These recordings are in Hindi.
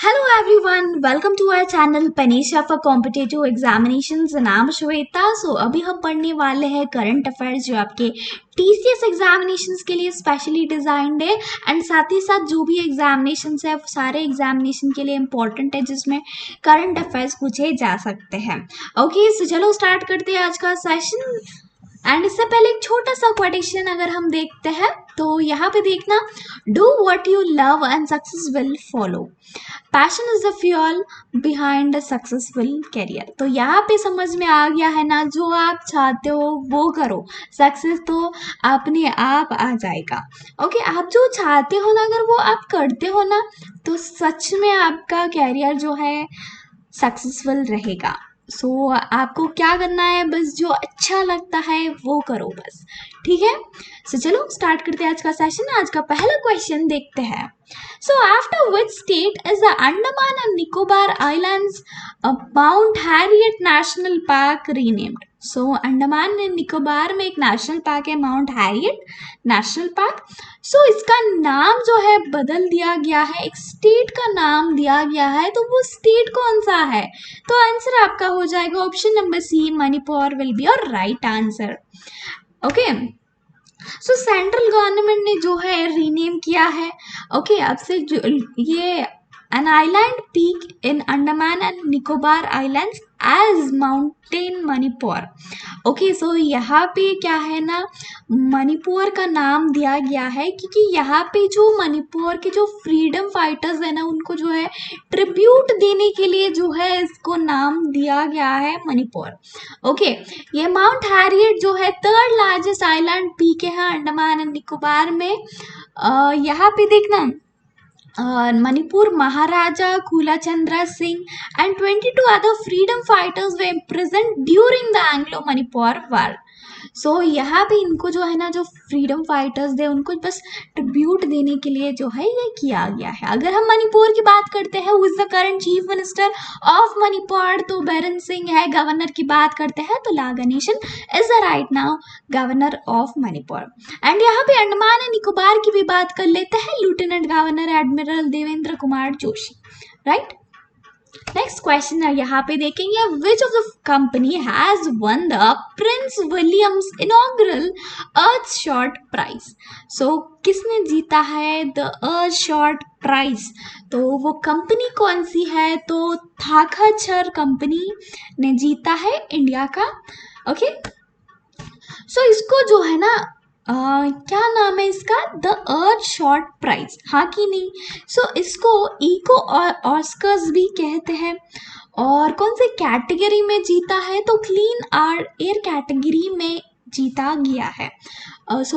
Hello everyone, welcome to our channel Panisha for Competitive Examinations। नाम श्वेता। अभी हम पढ़ने वाले हैं करंट अफेयर्स जो आपके TCS एग्जामिनेशंस के लिए स्पेशली डिजाइंड है एंड साथ ही साथ जो भी एग्जामिनेशंस है सारे एग्जामिनेशन के लिए इम्पोर्टेंट है जिसमें करंट अफेयर्स पूछे जा सकते हैं। ओके, सो चलो स्टार्ट करते हैं आज का सेशन। एंड इससे पहले एक छोटा सा क्वेश्चन अगर हम देखते हैं तो यहाँ पे देखना, do what you love and success will follow. Passion is the fuel behind the successful career. तो यहाँ पे समझ में आ गया है ना, जो आप चाहते हो वो करो, सक्सेस तो अपने आप आ जाएगा। ओके, आप जो चाहते हो ना अगर वो आप करते हो ना तो सच में आपका कैरियर जो है सक्सेसफुल रहेगा। आपको क्या करना है, बस जो अच्छा लगता है वो करो बस, ठीक है। चलो स्टार्ट करते हैं आज का सेशन। आज का पहला क्वेश्चन देखते हैं। After which state is the Andaman and Nicobar islands mount Harriet national park renamed. Andaman and Nicobar में एक नेशनल पार्क है माउंट हैरियट नेशनल पार्क। इसका नाम जो है बदल दिया गया है, एक स्टेट का नाम दिया गया है, तो वो स्टेट कौन सा है? तो आंसर आपका हो जाएगा option number C, Manipur will be your right answer. Okay, central government ने जो है रीनेम किया है। ओके, अब से ये an island peak in Andaman and Nicobar Islands as Mountain Manipur। Okay, यहाँ पे क्या है ना, मणिपुर का नाम दिया गया है क्योंकि यहाँ पे जो मणिपुर के जो फ्रीडम फाइटर्स है ना उनको जो है ट्रिब्यूट देने के लिए जो है इसको नाम दिया गया है मणिपुर। ओके, ये माउंट हैरियट जो है थर्ड लार्जेस्ट आइलैंड पीक है अंडमान एंड निकोबार में। यहाँ पे देखना, मणिपुर महाराजा कुलाचंद्र Singh and 22 other freedom fighters were imprisoned during the Anglo-Manipur War। यहाँ पे इनको जो है ना, जो फ्रीडम फाइटर्स थे उनको बस ट्रिब्यूट देने के लिए जो है ये किया गया है। अगर हम मणिपुर की बात करते हैं, who is the current chief minister of Manipur, तो बैरन सिंह है। गवर्नर की बात करते हैं तो La Ganesan is the right now governor of Manipur. And यहाँ पे अंडमान एंड निकोबार की भी बात कर लेते हैं, lieutenant governor admiral Devendra Kumar Joshi, right. Next question है, यहाँ पे देखेंगे, which of the company has won the prince William's inaugural earthshot prize. किसने जीता है द अर्थ शॉट प्राइज? तो वो कंपनी कौन सी है? तो थाकाछर कंपनी ने जीता है इंडिया का। ओके, इसको जो है ना क्या नाम है इसका? द अर्थ शॉट प्राइज, हाँ कि नहीं? इसको इको ऑस्कर्स भी कहते हैं। और कौन से कैटेगरी में जीता है? तो क्लीन एयर कैटेगरी में जीता गया है।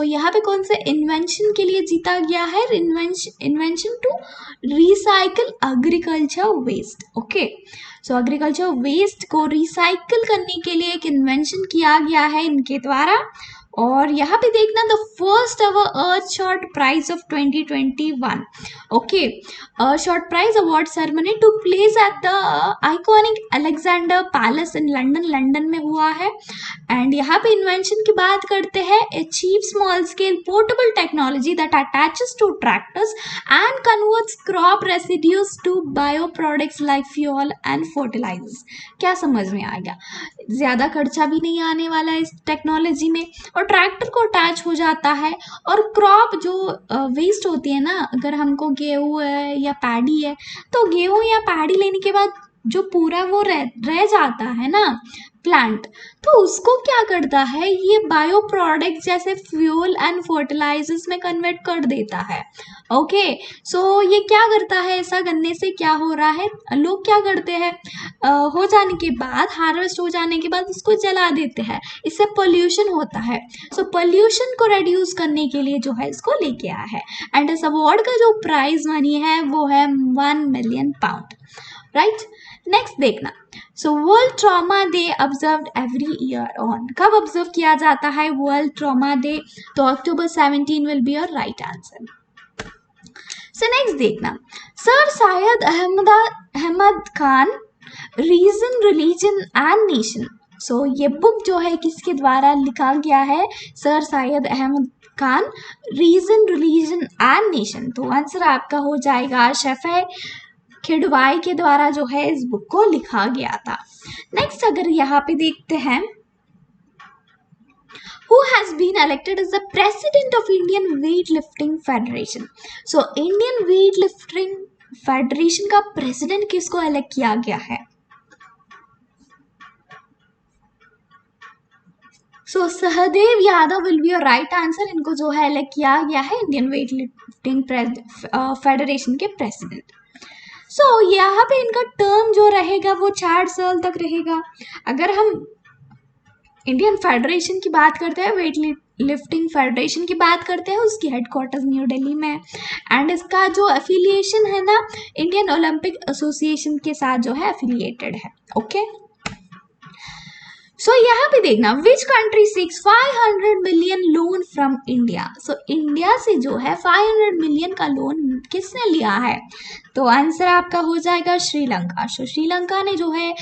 यहाँ पे कौन से इन्वेंशन के लिए जीता गया है? Invention to recycle agriculture waste. Okay, agriculture waste को रिसाइकल करने के लिए एक इन्वेंशन किया गया है इनके द्वारा। और यहाँ पे देखना, the first ever earthshot prize of 2021। Okay, earthshot prize award ceremony took place at the iconic Alexander palace in London में हुआ है। एंड यहाँ पे इन्वेंशन की बात करते हैं, achieve small scale portable technology that attaches to tractors and converts crop residues to bio products like fuel and fertilisers. क्या समझ में आ गया? ज्यादा खर्चा भी नहीं आने वाला है इस टेक्नोलॉजी में, और ट्रैक्टर को अटैच हो जाता है। और क्रॉप जो वेस्ट होती है ना, अगर हमको गेहूँ है या पैडी है, तो गेहूँ या पैडी लेने के बाद जो पूरा वो रह जाता है ना प्लांट, तो उसको क्या करता है, ये बायो प्रोडक्ट जैसे फ्यूल एंड फर्टिलाइजर्स में कन्वर्ट कर देता है। ओके, ये क्या करता है? ऐसा करने से क्या हो रहा है, लोग क्या करते हैं, हो जाने के बाद, हार्वेस्ट हो जाने के बाद उसको जला देते हैं, इससे पोल्यूशन होता है। पोल्यूशन को रिड्यूस करने के लिए जो है इसको लेके आया है। एंड इस अवार्ड का जो प्राइज मनी है वो है 1 मिलियन पाउंड, राइट। नेक्स्ट देखना, world trauma day observed every year on. कब ऑब्जर्व किया जाता है वर्ल्ड ट्रॉमा डे? तो October 17 will be your right answer. Next देखना, sir Syed Ahmad Khan, reason religion and nation. ये बुक जो है किसके द्वारा लिखा गया है? Sir Syed Ahmad Khan, reason religion and nation. तो आंसर आपका हो जाएगा शफे किडवाई के द्वारा जो है इस बुक को लिखा गया था। नेक्स्ट अगर यहाँ पे देखते हैं, who has been elected as the president of Indian Weightlifting Federation? So Indian Weightlifting Federation का प्रेसिडेंट किसको इलेक्ट किया गया है? So Sahdev Yadav will be your right answer. इनको जो है इलेक्ट किया गया है इंडियन वेट लिफ्टिंग फेडरेशन के प्रेसिडेंट। सो यहाँ पे इनका टर्म जो रहेगा वो 4 साल तक रहेगा। अगर हम इंडियन फेडरेशन की बात करते हैं, वेट लिफ्टिंग फेडरेशन की बात करते हैं, उसकी हेडक्वार्टर्स न्यू दिल्ली में है एंड इसका जो एफिलिएशन है ना इंडियन ओलंपिक एसोसिएशन के साथ जो है एफिलिएटेड है। ओके सो यहाँ पे देखना, which country seeks 500 million loan from India. So India से जो है 500 मिलियन का लोन किसने लिया है? तो आंसर आपका हो जाएगा श्रीलंका। सो श्रीलंका ने जो है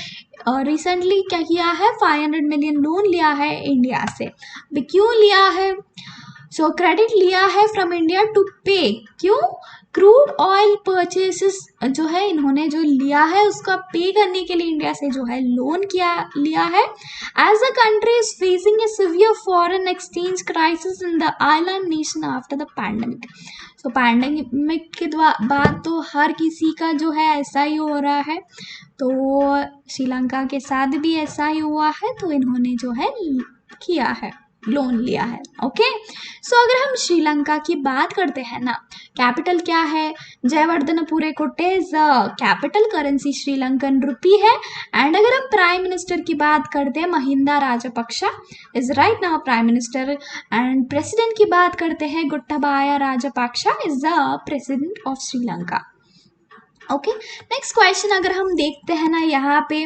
रिसेंटली क्या किया है, 500 मिलियन लोन लिया है इंडिया से। क्यों लिया है? सो क्रेडिट लिया है फ्रॉम इंडिया टू पे, क्यों? क्रूड ऑयल परचेसेस जो है इन्होंने जो लिया है उसका पे करने के लिए इंडिया से जो है लोन लिया है। As a country is facing a severe foreign exchange crisis in the island nation after the pandemic. So pandemic के बाद तो हर किसी का जो है ऐसा ही हो रहा है, तो श्रीलंका के साथ भी ऐसा ही हुआ है, तो इन्होंने जो है किया है, लोन लिया है। ओके सो अगर हम श्रीलंका की बात करते हैं ना, कैपिटल क्या है? जयवर्धनपुरे Kotte is capital, currency Sri Lankan रुपी है। एंड अगर हम प्राइम मिनिस्टर की बात करते हैं, Mahinda Rajapaksa is right now prime minister. And president की बात करते हैं, Gotabaya Rajapaksa is the president of Sri Lanka. Okay next question अगर हम देखते हैं ना यहाँ पे,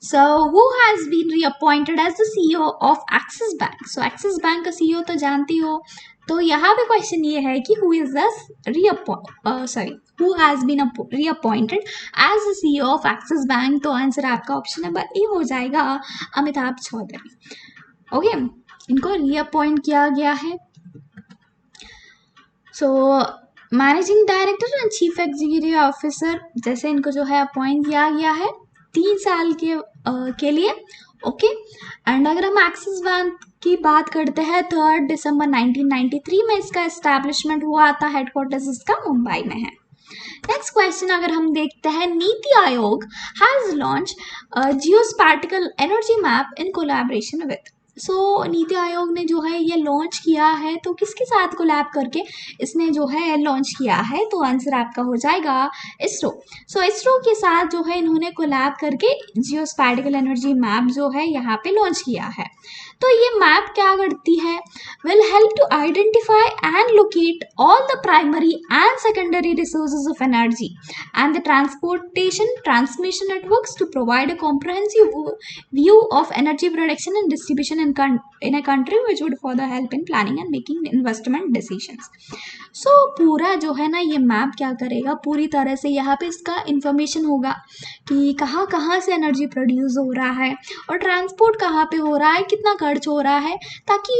so who has been reappointed as the CEO of Axis Bank? so Axis Bank का CEO तो जानती हो, तो यहाँ पे क्वेश्चन ये है कि who has been reappointed as the CEO of Axis Bank? तो आंसर आपका ऑप्शन नंबर ए हो जाएगा, अमिताभ चौधरी। ओके इनको रीअपॉइंट किया गया है। So managing director and chief executive officer जैसे इनको जो है अपॉइंट किया गया है 3 साल के लिए। ओके एंड अगर हम एक्सिस बैंक की बात करते हैं, 3 दिसंबर 1993 में इसका एस्टैब्लिशमेंट हुआ था, हेडक्वार्टर्स इसका मुंबई में है। नेक्स्ट क्वेश्चन अगर हम देखते हैं, NITI Aayog has launch geospatial energy map in collaboration with. So NITI Aayog ने जो है ये लॉन्च किया है, तो किसके साथ कोलैब करके इसने जो है लॉन्च किया है? तो आंसर आपका हो जाएगा इसरो। सो इसरो के साथ जो है इन्होंने कोलैब करके जियोस्पैटिकल एनर्जी मैप जो है यहाँ पे लॉन्च किया है। तो ये मैप क्या करती है? Will help to identify and locate all the primary and secondary resources of energy and the transportation transmission networks to provide a comprehensive view of energy production and distribution in a country which would further help in planning and making investment decisions. So पूरा जो है ना ये मैप क्या करेगा, पूरी तरह से यहाँ पे इसका इंफॉर्मेशन होगा कि कहाँ कहाँ से एनर्जी प्रोड्यूस हो रहा है और ट्रांसपोर्ट कहाँ पे हो रहा है, कितना खर्च हो रहा है, ताकि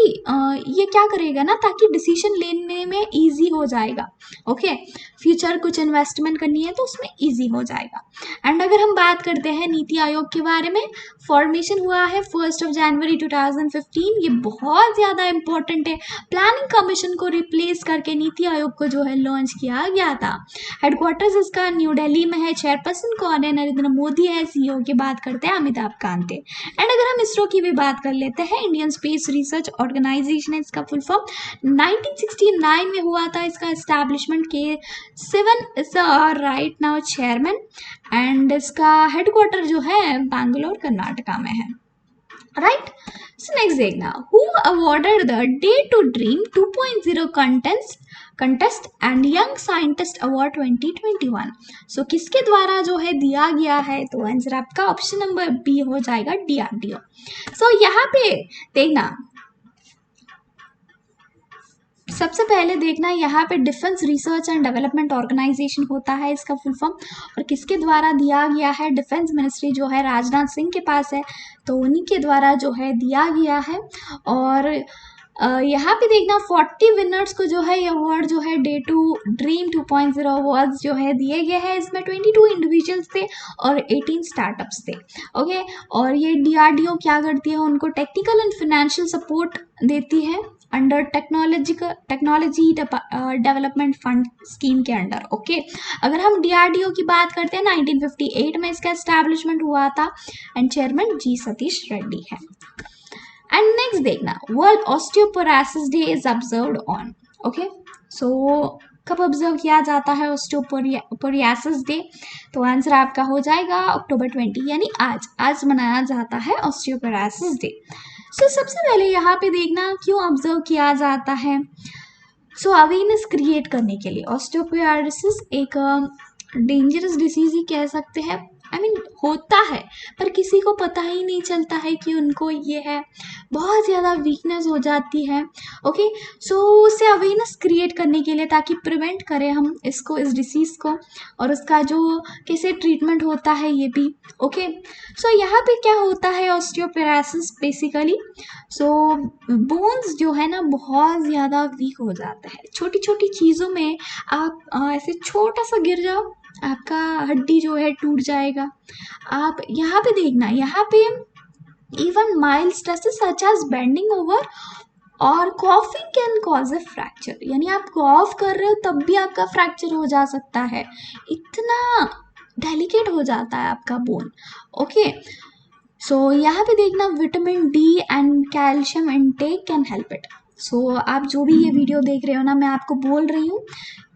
ये क्या करेगा ना, ताकि डिसीजन लेने में ईजी हो जाएगा। ओके फ्यूचर कुछ इन्वेस्टमेंट करनी है तो उसमें ईजी हो जाएगा। एंड अगर हम बात करते हैं नीति आयोग के बारे में, फॉर्मेशन हुआ है 1 जनवरी 2015। ये बहुत ज़्यादा इंपॉर्टेंट है। प्लानिंग कमीशन को रिप्लेस करके नीति आयोग को जो है लॉन्च किया गया था। हेडक्वार्टर्स इसका न्यू दिल्ली में है। चेयरपर्सन कौन है? नरेंद्र मोदी है। सीईओ की बात करते हैं अमिताभ कांत है। एंड अगर हम इसरो की भी बात कर लेते हैं, इंडियन स्पेस रिसर्च ऑर्गेनाइजेशन है इसका फुल फॉर्म। 1969 में हुआ था इसका establishment. K Sivan is right now chairman and इसका हेडक्वार्टर जो है बैंगलोर कर्नाटका में है। राइट सो नेक्स्ट देखना, who awarded the dare to dream 2.0 contest and young scientist award 2021। सो किसके द्वारा जो है दिया गया है? तो आंसर आपका ऑप्शन नंबर बी हो जाएगा, DRDO। सो यहाँ पे देखना, सबसे पहले देखना यहाँ पे defence research and development organisation होता है इसका फुल फॉर्म, और किसके द्वारा दिया गया है? डिफेंस मिनिस्ट्री जो है राजनाथ सिंह के पास है, तो उन्हीं के द्वारा जो है दिया गया है। और यहाँ पे देखना 40 विनर्स को जो है ये अवार्ड जो है डे टू ड्रीम 2.0 अवार्ड्स जो है दिए गए हैं। इसमें 22 इंडिविजुअल्स थे और 18 स्टार्टअप्स थे। ओके, और ये DRDO क्या करती है, उनको टेक्निकल एंड फाइनेंशियल सपोर्ट देती है under technology development fund scheme के अंडर। ओके, अगर हम DRDO की बात करते हैं 1958 में इसका एस्टैब्लिशमेंट हुआ था and chairman G Satish Reddy है। एंड नेक्स्ट देखना, world osteoporosis day is observed on. Okay, so कब ऑब्जर्व किया जाता है ऑस्टियोपोरोसिस डे? तो आंसर आपका हो जाएगा October 20, यानी आज मनाया जाता है ऑस्टियोपोरोसिस डे। सो सबसे पहले यहाँ पे देखना क्यों ऑब्जर्व किया जाता है। सो अवेयरनेस क्रिएट करने के लिए। ऑस्टियोपोरोसिस एक डेंजरस डिसीज ही कह सकते हैं, होता है पर किसी को पता ही नहीं चलता है कि उनको ये है, बहुत ज़्यादा वीकनेस हो जाती है। ओके, सो उससे अवेयरनेस क्रिएट करने के लिए, ताकि प्रिवेंट करें हम इसको, इस डिसीज़ को, और उसका जो कैसे ट्रीटमेंट होता है ये भी। ओके, सो यहाँ पे क्या होता है ऑस्टियोपोरोसिस बेसिकली, सो बोन्स जो है ना बहुत ज़्यादा वीक हो जाता है। छोटी छोटी चीज़ों में आप ऐसे छोटा सा गिर जाओ, आपका हड्डी जो है टूट जाएगा। आप यहाँ पे देखना, यहाँ पे even mild stresses such as bending over और coughing can cause a fracture, यानी आप कॉफ कर रहे हो तब भी आपका फ्रैक्चर हो जा सकता है, इतना डेलिकेट हो जाता है आपका बोन। ओके, सो यहाँ पे देखना vitamin D and calcium intake can help it. So आप जो भी ये वीडियो देख रहे हो ना, मैं आपको बोल रही हूँ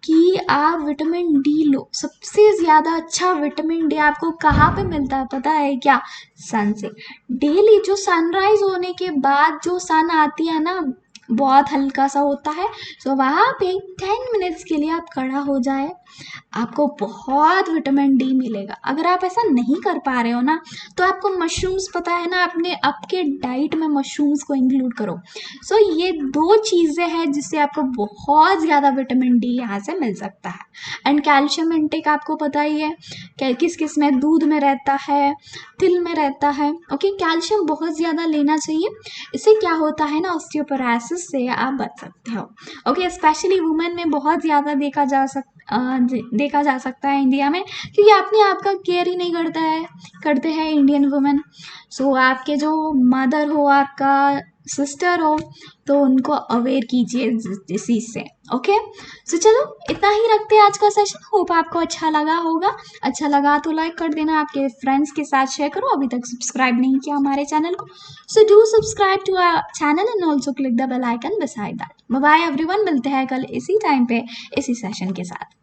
कि आप विटामिन D लो। सबसे ज़्यादा अच्छा विटामिन D आपको कहाँ पे मिलता है पता है क्या? सन से। डेली जो सनराइज होने के बाद जो सन आती है ना, बहुत हल्का सा होता है, सो वहाँ पे 10 मिनट्स के लिए आप खड़ा हो जाए, आपको बहुत विटामिन D मिलेगा। अगर आप ऐसा नहीं कर पा रहे हो ना, तो आपको मशरूम्स, पता है ना, आपके डाइट में मशरूम्स को इंक्लूड करो। सो ये 2 चीज़ें हैं जिससे आपको बहुत ज़्यादा विटामिन D यहाँ से मिल सकता है। एंड कैल्शियम इंटेक आपको पता ही है कि किस किस में, दूध में रहता है, तिल में रहता है। ओके, कैल्शियम बहुत ज़्यादा लेना चाहिए, इससे क्या होता है ना, ऑस्टियोपोरोसिस से आप बच सकते हो। ओके, स्पेशली वुमेन में बहुत ज़्यादा देखा जा सकता है इंडिया में, क्योंकि अपने आप का केयर ही नहीं करते हैं इंडियन वुमेन। सो आपके जो मदर हो, आपका सिस्टर हो, तो उनको अवेयर कीजिए इस डिसीज से। ओके, सो चलो इतना ही रखते हैं आज का सेशन। होप आपको अच्छा लगा होगा। अच्छा लगा तो लाइक कर देना, आपके फ्रेंड्स के साथ शेयर करो। अभी तक सब्सक्राइब नहीं किया हमारे चैनल को, so do subscribe to our channel and also click the bell icon beside that. Bye bye everyone, मिलते हैं कल इसी टाइम पे इसी सेशन के साथ।